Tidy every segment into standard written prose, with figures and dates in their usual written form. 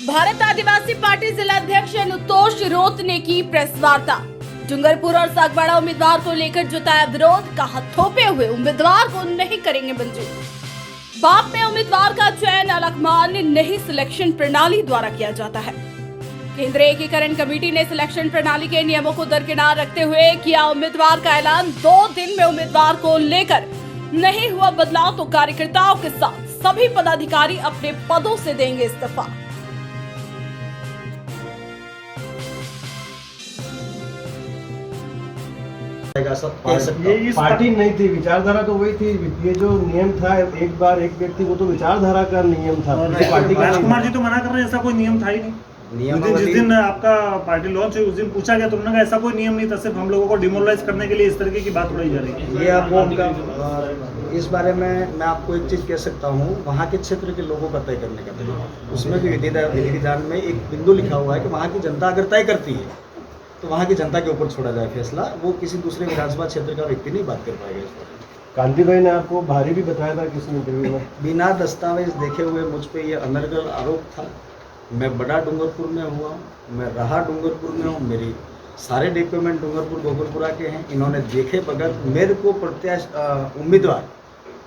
भारत आदिवासी party जिला अध्यक्ष अनुतोष रोत ने की प्रेस वार्ता। डूंगरपुर और सागवाड़ा उम्मीदवार को लेकर जताया विरोध, कहा थोपे हुए उम्मीदवार को नहीं करेंगे मंजूर। बाप में उम्मीदवार का चयन अलगमान्य नहीं सिलेक्शन प्रणाली द्वारा किया जाता है। केंद्रीय एकीकरण कमेटी ने सिलेक्शन प्रणाली के नियमों को दरकिनार रखते हुए किया उम्मीदवार का ऐलान। 2 दिन में उम्मीदवार को लेकर नहीं हुआ बदलाव तो कार्यकर्ताओं के साथ सभी पदाधिकारी अपने पदों से देंगे इस्तीफा। ये इस पार्टी नहीं थी, विचारधारा तो वही थी। ये जो नियम था एक बार एक व्यक्ति को, तो विचारधारा का नियम था। पार्टी का राजकुमार जी तो मना कर रहे हैं, ऐसा कोई नियम था ही नहीं। जिस दिन आपका पार्टी लॉन्च हुई उस दिन पूछा गया तो उन्होंने कहा ऐसा कोई नियम नहीं था, सिर्फ हम लोगों को डिमोरलाइज करने के लिए इस तरीके की बात उड़ाई जा रही है। ये आपको उनका इस बारे में मैं आपको एक चीज़ कह सकता हूँ, वहाँ के क्षेत्र के लोगों का तय करने का तरीका। उसमें भी विधि विधान में एक बिंदु लिखा हुआ है कि वहाँ की जनता अगर तय करती है तो वहाँ की जनता के ऊपर छोड़ा जाए फैसला। वो किसी दूसरे विधानसभा क्षेत्र का व्यक्ति नहीं बात कर पाएगा इस पर। कांति भाई ने आपको भारी भी बताया था किसी इंटरव्यू में। बिना दस्तावेज देखे हुए मुझ पे ये अनर्गल आरोप था। मैं बड़ा डूंगरपुर में हुआ हूँ, मैं रहा डूंगरपुर में हूँ, मेरी सारे डॉक्यूमेंट डूंगरपुर गोकुलपुरा के हैं। इन्होंने देखे बगैर मेरे को उम्मीदवार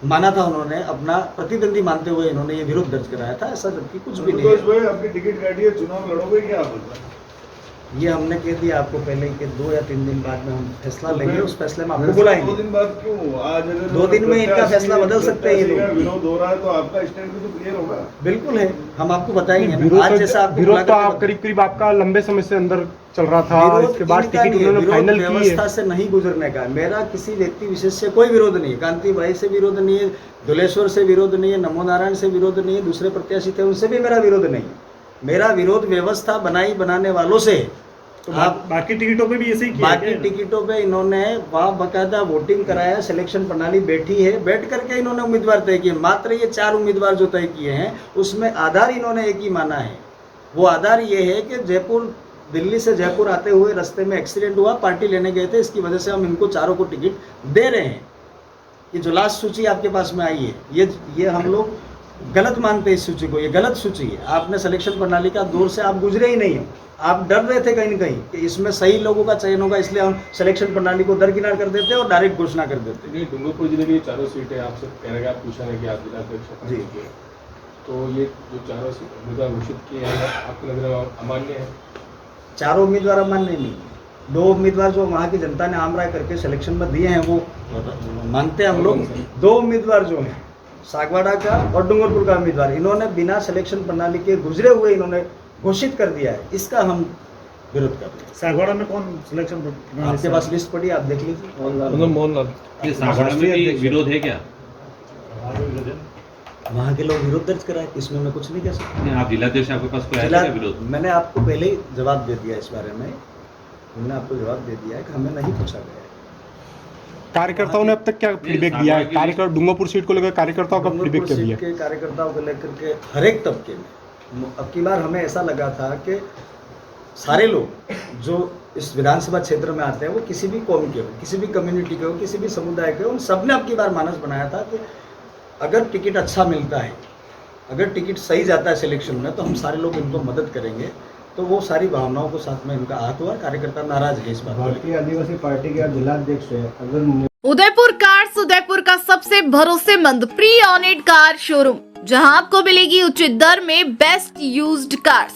माना था, उन्होंने अपना प्रतिद्वंदी मानते हुए इन्होंने ये विरोध दर्ज कराया था। ऐसा जबकि कुछ भी नहीं है। आपकी टिकट काटी है, चुनाव लड़ोगे क्या आप? ये हमने कह दिया आपको पहले कि 2 या 3 दिन बाद में हम फैसला लेंगे। उस फैसले में आपको बुलाएंगे। 2 दिन बाद क्यों? आज अगर 2 दिन में इनका फैसला बदल सकते हैं ये लोग। विरोध हो रहा है तो आपका स्टैंड भी तो क्लियर होगा। बिल्कुल है, हम आपको बताएंगे। आज जैसा विरोध तो आप करीब आपका लंबे समय से अंदर चल रहा था, इसके बाद टिकट उन्होंने फाइनल की है। व्यवस्था से नहीं गुजरने का मेरा किसी व्यक्ति विशेष से कोई विरोध नहीं है। कांति भाई से विरोध नहीं है, दुलेश्वर से विरोध नहीं है, नमो नारायण से विरोध नहीं है, दूसरे प्रत्याशी थे उनसे भी मेरा विरोध नहीं है। मेरा विरोध व्यवस्था बनाने वालों से। तो बाकी टिकटों पे भी ऐसे ही किया। बाकी टिकटों पे इन्होंने वहाँ बाकायदा वोटिंग कराया, सिलेक्शन प्रणाली बैठी है, बैठ करके इन्होंने उम्मीदवार तय किए। मात्र ये 4 उम्मीदवार जो तय किए हैं उसमें आधार इन्होंने एक ही माना है। वो आधार ये है कि दिल्ली से जयपुर आते हुए रास्ते में एक्सीडेंट हुआ, पार्टी लेने गए थे, इसकी वजह से हम इनको चारों को टिकट दे रहे हैं। ये जो लास्ट सूची आपके पास में आई है, ये हम लोग गलत मानते हैं। इस सूची को, ये गलत सूची है। आपने सिलेक्शन प्रणाली का दौर से आप गुजरे ही नहीं हो। आप डर रहे थे कहीं न कहीं कि इसमें सही लोगों का चयन होगा, इसलिए हम सिलेक्शन प्रणाली को दरकिनार कर देते और डायरेक्ट घोषणा कर देते। डूंगरपुर जिले की 4 सीटें आपसे कह रहे हैं, आप पूछा है कि आप जिला अध्यक्ष जी, तो ये जो 4 उम्मीदवार घोषित किए हैं आपको लग रहा है अमान्य है? 4 उम्मीदवार अमान्य नहीं, 2 उम्मीदवार जो वहाँ की जनता ने आम राय करके सिलेक्शन में दिए हैं वो मानते हैं हम लोग। 2 उम्मीदवार जो हैं सागवाड़ा का और डूंगरपुर का उम्मीदवार, इन्होंने बिना सिलेक्शन प्रणाली के गुजरे हुए इन्होंने घोषित कर दिया है। इसका हम विरोध कर रहे हैं। सागवाड़ा में कौन सिलेक्शन? आपके पास लिस्ट पड़ी, आप देख लीजिए। मोहनलाल, ये सागवाड़ा में विरोध है क्या? वहाँ के लोग विरोध दर्ज कराए, इसमें मैं कुछ नहीं कह सकता। आप जिलाध्यक्ष, आपके पास कोई आया है विरोध? मैंने आपको पहले ही जवाब दे दिया इस बारे में। मैंने आपको जवाब दे दिया है कि हमें नहीं पूछा गया है। कार्यकर्ताओं ने अब तक क्या फीडबैक दिया है? कार्यकर्ता डूंगरपुर सीट को लेकर कार्यकर्ताओं का फीडबैक क्या दिया? कार्यकर्ताओं को लेकर के हर एक तबके में अब की बार हमें ऐसा लगा था कि सारे लोग जो इस विधानसभा क्षेत्र में आते हैं वो किसी भी कौम के हो, किसी भी कम्युनिटी के हो, किसी भी समुदाय के हो, उन सब ने अब की बार मानस बनाया था कि अगर टिकट अच्छा मिलता है, अगर टिकट सही जाता है सिलेक्शन में, तो हम सारे लोग इनको मदद करेंगे। तो वो सारी भावनाओं को साथ में इनका हाथ हुआ। कार्यकर्ता नाराज है इस बात। भारतीय आदिवासी पार्टी के जिलाध्यक्ष है। अगर उदयपुर कार्स, उदयपुर का सबसे भरोसेमंद प्री ऑनेड कार शोरूम, जहां आपको मिलेगी उचित दर में बेस्ट यूज्ड कार्स।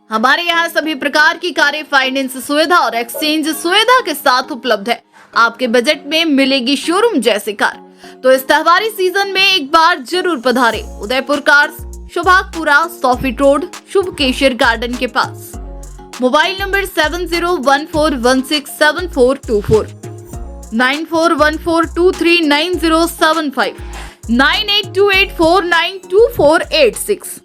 हमारे यहाँ सभी प्रकार की कारें फाइनेंस सुविधा और एक्सचेंज सुविधा के साथ उपलब्ध है। आपके बजट में मिलेगी शोरूम जैसी कार। तो इस त्योहारी सीजन में एक बार जरूर पधारें Udaipur cars, Sobhagpura, soffit road, शुभ केशर गार्डन के पास। Mobile number 7014167424, 9414239075, 9828492486।